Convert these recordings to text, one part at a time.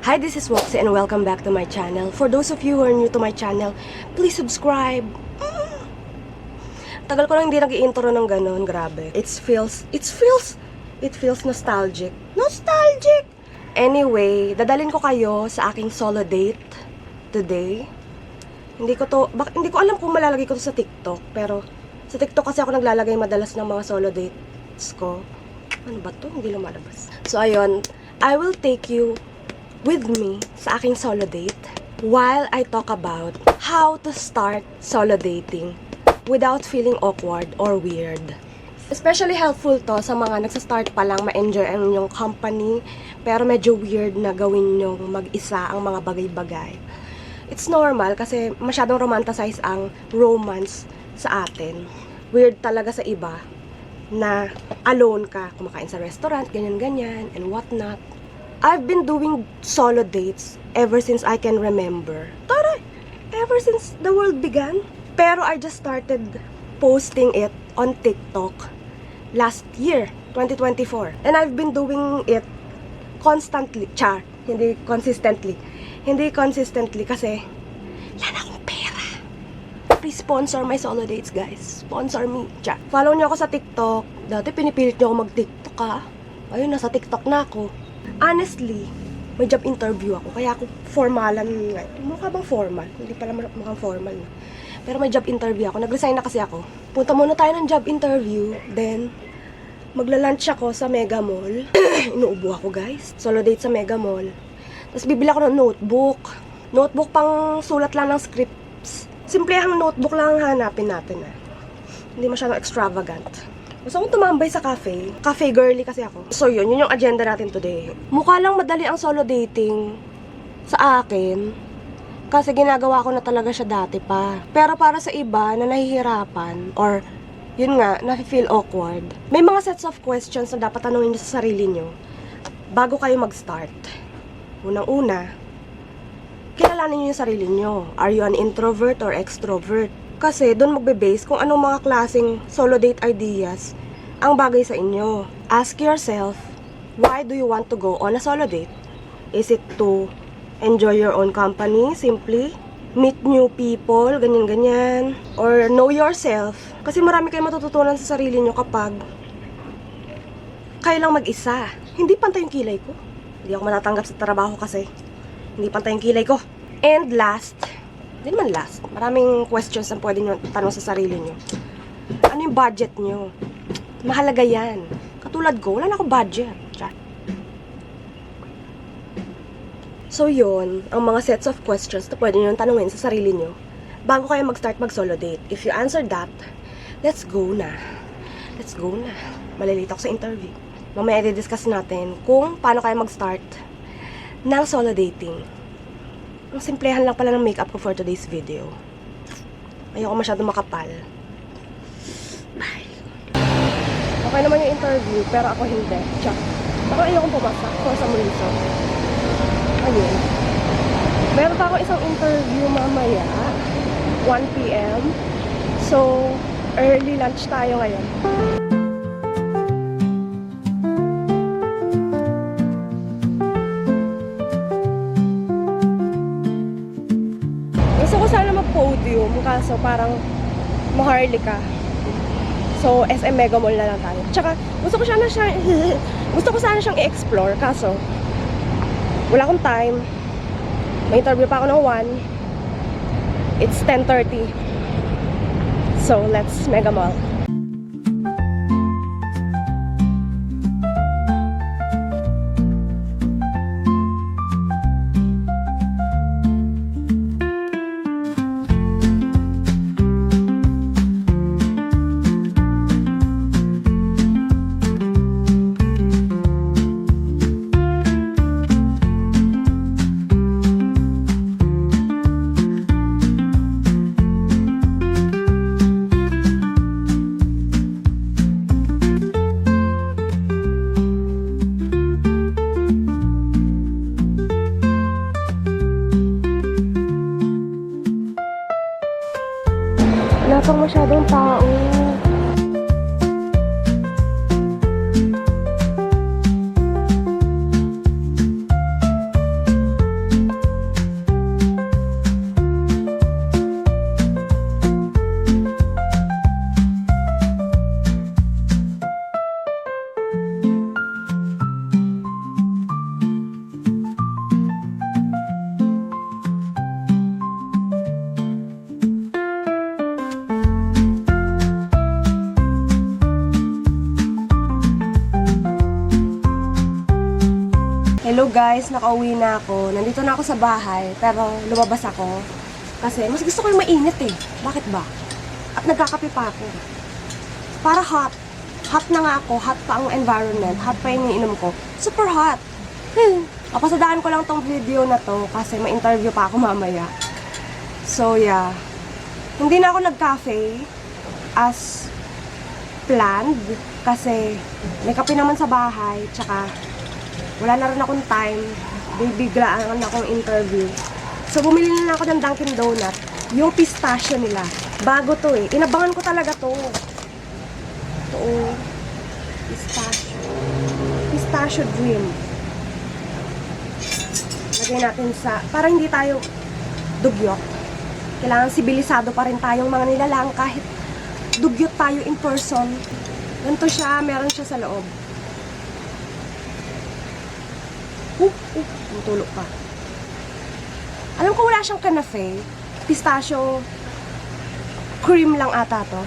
Hi, this is Woxy and welcome back to my channel. For those of you who are new to my channel, please subscribe. Tagal ko lang hindi nag-i-intro ng ganun, grabe. It feels nostalgic. Nostalgic! Anyway, dadalhin ko kayo sa aking solo date today. Hindi ko alam kung malalagay ko to sa TikTok, pero sa TikTok kasi ako naglalagay madalas ng mga solo dates ko. Ano ba to? Hindi lumalabas. So, ayun. I will take you with me sa aking solo date while I talk about how to start solo dating without feeling awkward or weird. Especially helpful to sa mga nagsa-start pa lang ma-enjoy ang inyong company pero medyo weird na gawin nyong mag-isa ang mga bagay-bagay. It's normal kasi masyadong romanticize ang romance sa atin. Weird talaga sa iba na alone ka, kumakain sa restaurant, ganyan-ganyan, and whatnot. I've been doing solo dates ever since I can remember. Taray! Ever since the world began. Pero I just started posting it on TikTok last year, 2024. And I've been doing it constantly. Hindi consistently. Hindi consistently kasi wala na akong pera. Please sponsor my solo dates, guys. Sponsor me. Follow niyo ako sa TikTok. Dati pinipilit niyo ako mag-TikTok, ha. Ayun, nasa TikTok na ako. Honestly, may job interview ako. Kaya ako formalan. Mukha bang formal? Hindi pala mukhang formal na. Pero may job interview ako. Nag-resign na kasi ako. Punta muna tayo ng job interview. Then, magla-lunch ako sa Mega Mall. Inuubo ako, guys. Solo date sa Mega Mall. Tapos bibili ako ng notebook. Notebook pang sulat lang ng scripts. Simplehang notebook lang ang hanapin natin. Hindi masyadong extravagant. Gusto kong tumambay sa cafe. Cafe girly kasi ako. So yun yung agenda natin today. Mukha lang madali ang solo dating sa akin. Kasi ginagawa ko na talaga siya dati pa. Pero para sa iba na nahihirapan or yun nga, na-feel awkward. May mga sets of questions na dapat tanungin niyo sa sarili niyo bago kayo mag-start. Unang-una, kilalanin niyo yung sarili niyo. Are you an introvert or extrovert? Kasi doon magbe-base kung anong mga klaseng solo date ideas ang bagay sa inyo. Ask yourself, why do you want to go on a solo date? Is it to enjoy your own company, simply? Meet new people, ganyan-ganyan? Or know yourself? Kasi marami kayong matututunan sa sarili nyo kapag kayo lang mag-isa. Hindi pantay yung kilay ko. Hindi ako matatanggap sa trabaho kasi hindi pantay yung kilay ko. And last, hindi naman last, maraming questions na pwede nyo tanong sa sarili nyo. Ano yung budget nyo? Mahalaga yan. Katulad ko, wala na akong budget. So yun, ang mga sets of questions na pwede nyo tanungin sa sarili nyo bago kayo mag-start mag-solo date. If you answer that, let's go na. Let's go na. Malilito ako sa interview. Mamaya i-discuss natin kung paano kayo mag-start ng solo dating. Ang simplehan lang pala ng makeup ko for today's video. Ayoko masyado makapal. Bye. Okay naman yung interview, pero ako hindi. Check. Baka ayokong pumasak for some reason. Ayun. Meron pa ako isang interview mamaya. 1 PM. So, early lunch tayo ngayon. Gusto ko sana mag-podium, kaso parang maharlika. So, SM Mega Mall na lang tayo. Tsaka, gusto ko sana siyang i-explore, kaso wala akong time. May interview pa ako ng 1. It's 10:30. So, let's Mega Mall. Wala pang masyadong tao. So guys, nakauwi na ako. Nandito na ako sa bahay, pero lumabas ako. Kasi mas gusto ko yung mainit eh. Bakit ba? At nagkakape pa ako. Para hot. Hot na nga ako. Hot pa ang environment. Hot pa yung iniinom ko. Super hot. Papasadaan ko lang tong video na to kasi may interview pa ako mamaya. So yeah. Hindi na ako nag-cafe as planned kasi may kape naman sa bahay. Tsaka wala na rin akong time. Bibiglaan akong interview. So bumili na ako ng Dunkin Donut. Yung pistachio nila. Bago to eh. Inabangan ko talaga to. Ito. Pistachio. Pistachio Dream. Lagay natin sa, para hindi tayo dugyot. Kailangan sibilisado pa rin tayong mga nilalang kahit dugyot tayo in person. Ganito siya, meron siya sa loob. Matulog pa. Alam ko wala siyang kanafe. Pistachio cream lang ata to.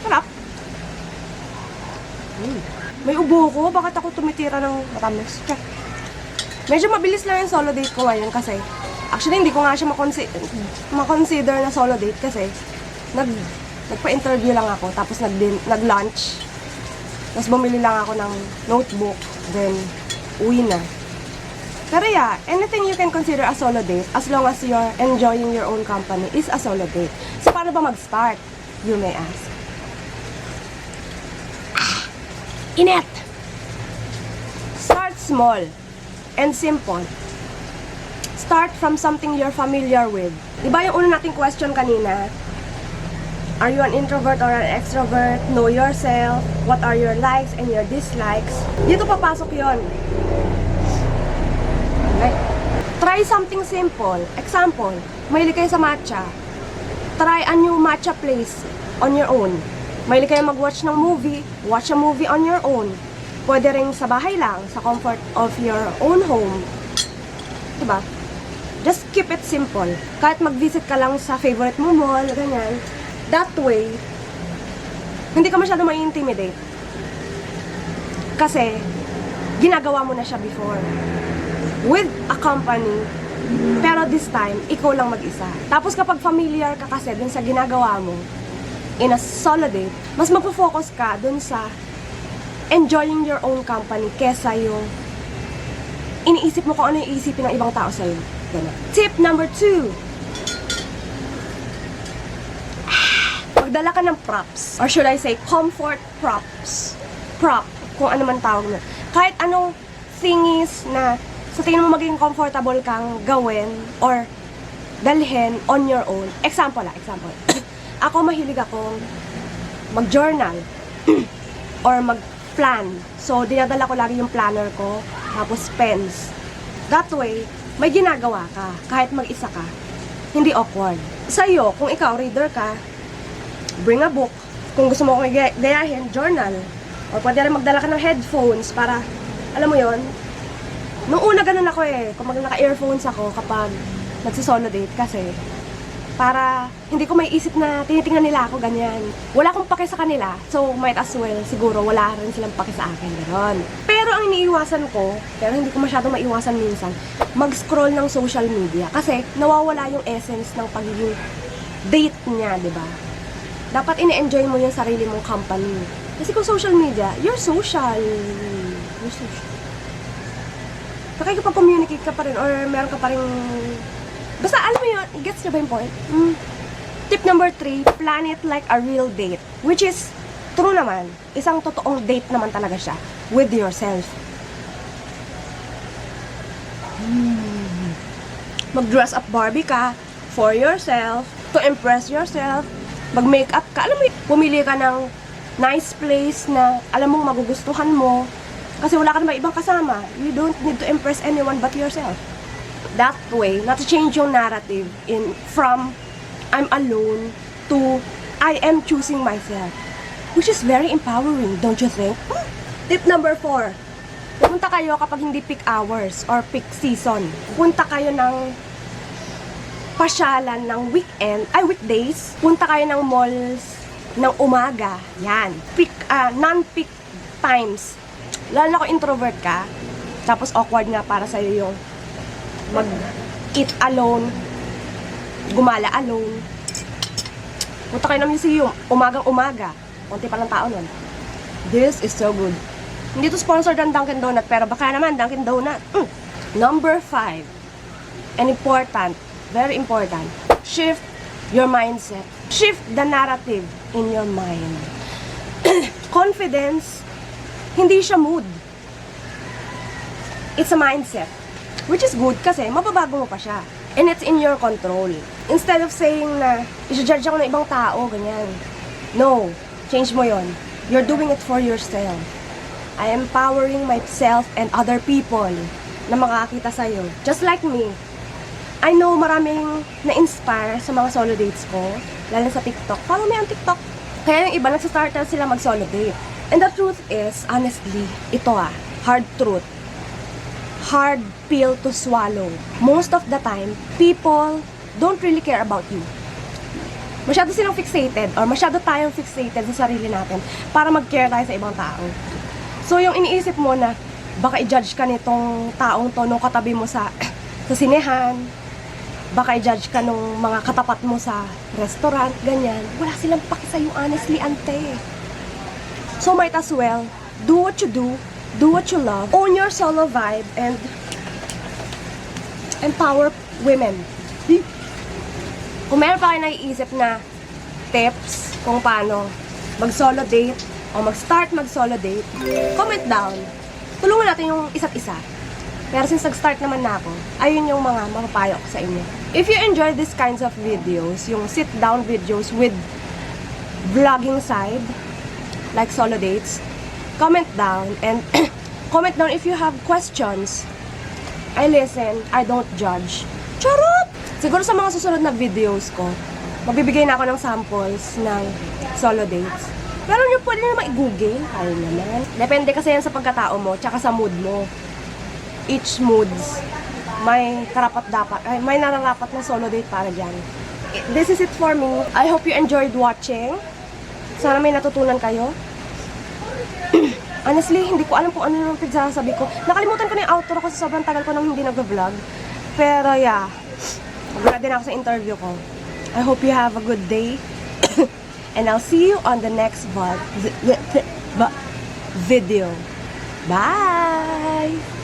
Sarap. May ubo ko. Bakit ako tumitira ng matamis? Check. Medyo mabilis lang yung solo date ko ngayon kasi actually hindi ko nga siya makonsider na solo date kasi nagpa-interview lang ako tapos nag-lunch. Tapos bumili lang ako ng notebook, then uwi na. Pero yeah, anything you can consider a solo date as long as you're enjoying your own company is a solo date. So paano ba mag-start? You may ask. Init! Start small and simple. Start from something you're familiar with. Diba yung una nating question kanina? Are you an introvert or an extrovert? Know yourself. What are your likes and your dislikes? Dito papasok yon. Okay. Try something simple. Example, mahilig kayo sa matcha. Try a new matcha place on your own. Mahilig kayo mag-watch ng movie. Watch a movie on your own. Pwede rin sa bahay lang, sa comfort of your own home. Diba? Just keep it simple. Kahit mag-visit ka lang sa favorite mo mall, ganyan. That way, hindi ka masyado mai-intimidate. Kasi, ginagawa mo na siya before. With a company, pero this time, ikaw lang mag-isa. Tapos kapag familiar ka kasi dun sa ginagawa mo, in a solo date, mas magpo-focus ka dun sa enjoying your own company kesa yung iniisip mo kung ano yung isipin ng ibang tao sa'yo. Ganun. Tip number 2. Magdala ka ng props. Or should I say, comfort props. Prop, kung ano man tawag na. Kahit anong thingies na sa tingin mo maging comfortable kang gawin or dalhin on your own. Example. Ako mahilig akong mag-journal or mag-plan. So, dinadala ko lagi yung planner ko, tapos pens. That way, may ginagawa ka, kahit mag-isa ka. Hindi awkward. Sa'yo, kung ikaw, reader ka, bring a book. Kung gusto mo akong gayahin, journal. O pwede rin magdala ka ng headphones para, alam mo yon. Nung una ganun ako eh, kung naka-earphones ako kapag nagsisolo date kasi para hindi ko may isip na tinitingnan nila ako ganyan. Wala akong pake sa kanila, so might as well, siguro wala rin silang pake sa akin, gano'n. Pero ang iniiwasan ko, pero hindi ko masyadong maiwasan minsan, mag-scroll ng social media kasi nawawala yung essence ng pagiging date niya, di ba? Dapat ini-enjoy mo yung sarili mong company. Kasi kung social media, you're social. Nakikipag-communicate ka pa rin or meron ka pa rin. Basta alam mo yun, gets nyo ba yung point? Tip number 3, plan it like a real date. Which is, true naman, isang totoong date naman talaga siya with yourself. Mag-dress up Barbie ka for yourself, to impress yourself, mag-makeup ka, alam mo yun, pumili ka ng nice place na alam mong magugustuhan mo, kasi wala ka naman ibang kasama. You don't need to impress anyone but yourself. That way, not to change yung narrative from I'm alone to I am choosing myself. Which is very empowering, don't you think? Tip number 4. Pupunta kayo kapag hindi peak hours or peak season. Pupunta kayo ng pasyalan ng weekdays. Punta kayo ng malls ng umaga. Yan. Non-peak times. Lalo na kung introvert ka, tapos awkward nga para sa'yo yung mag-eat alone, gumala alone. Punta kayo ng museum, umagang-umaga. Kunti pa lang tao nun. This is so good. Hindi to sponsored ng Dunkin' Donut, pero baka naman Dunkin' Donut. Number 5. And important, very important. Shift your mindset. Shift the narrative in your mind. Confidence, hindi siya mood. It's a mindset. Which is good kasi mababago mo pa siya. And it's in your control. Instead of saying na, i-judge ako ng ibang tao, ganyan. No, change mo yon. You're doing it for yourself. I am empowering myself and other people na makakita sa'yo. Just like me. I know maraming na-inspire sa mga solo dates ko, lalo sa TikTok. Follow me on TikTok. Kaya yung iba, nagsastart na sila mag-solo date. And the truth is, honestly, ito hard truth. Hard pill to swallow. Most of the time, people don't really care about you. Masyado silang fixated or masyado tayong fixated sa sarili natin para mag-care tayo sa ibang tao. So, yung iniisip mo na baka i-judge ka nitong taong to nung katabi mo sa sinehan, baka i-judge ka nung mga katapat mo sa restaurant, ganyan. Wala silang paki sa'yo, honestly, ante. So, might as well, do what you love, own your solo vibe, and empower women. Kung meron pa kayo naiisip na tips kung paano mag-solo date o mag-start mag-solo date, comment down. Tulungan natin yung isa't isa. Pero since nag-start naman na ako, ayun yung mga mapapayo ko sa inyo. If you enjoy these kinds of videos, yung sit-down videos with vlogging side, like solo dates, comment down and comment down if you have questions. I listen, I don't judge. Charot! Siguro sa mga susunod na videos ko, magbibigay na ako ng samples ng solo dates. Pero nyo pwede naman i-google. Kaya naman. Depende kasi yan sa pagkatao mo, tsaka sa mood mo. Each moods, may karapat-dapat, may nararapat na solo date para dyan. This is it for me. I hope you enjoyed watching. Sana may natutunan kayo. Honestly, hindi ko alam kung ano yung pinagsasabi ko. Nakalimutan ko na yung outro kasi sobrang tagal ko nang hindi nag-vlog. Pero yeah, magula din ako sa interview ko. I hope you have a good day. And I'll see you on the next video. Bye!